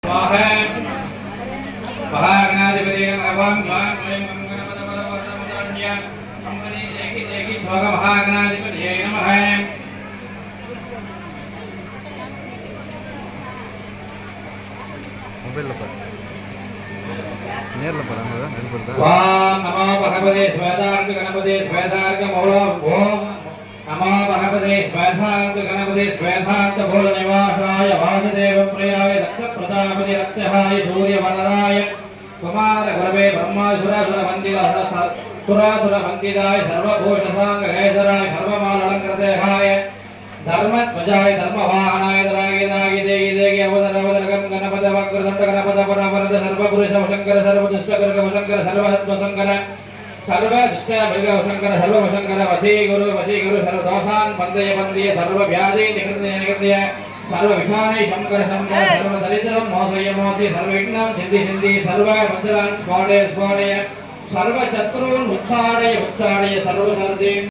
स्वाहा महागणाधिपते नमः स्वाहा स्वाहा महागणाधिपते नमः मोबाइल पर நேர்ல பாருங்க நெல்பர்தா ஓம் நமோ பகவதே ஸ்வேதார்க கணபதே ஸ்வேதார்க மௌலம் ஓம் நமோ பகவதே ஸ்வேதார்க கணபதே ஸ்வேதார்க போல நிவாசாய வாசுதேவ பிரியாய தக்ஷ பிரஜாபதி ரக்ஷகாய சூரிய வனராய குமார குரவே பிரம்மாசுரசுர வந்தித சுராசுர வந்திதாய சர்வபூஷசாங்க கேசராய சர்வமால அலங்கிருதேகாய धर्मध्वजाय धर्मवाहनाय रागिदागि देगि देगि अवदरवदरगं गणपत वक्रदंड गणपत परमरद सर्वपुरुष वशंकर सर्वदुष्टकर वशंकर सर्वहत्वशंकर सर्वदुष्टभृगवशंकर सर्ववशंकर वशी गुरु सर्वदोषान् बन्धय बन्धय सर्वव्याधि निकृत्य सर्वविषाणि शंकर शंकर सर्वदरिद्रं मोसय मोसि सर्वविघ्नं सिद्धि सिद्धि सर्ववंशरान् स्फोटय स्फोटय सर्वशत्रून् उच्चाडय सर्वसर्दीन्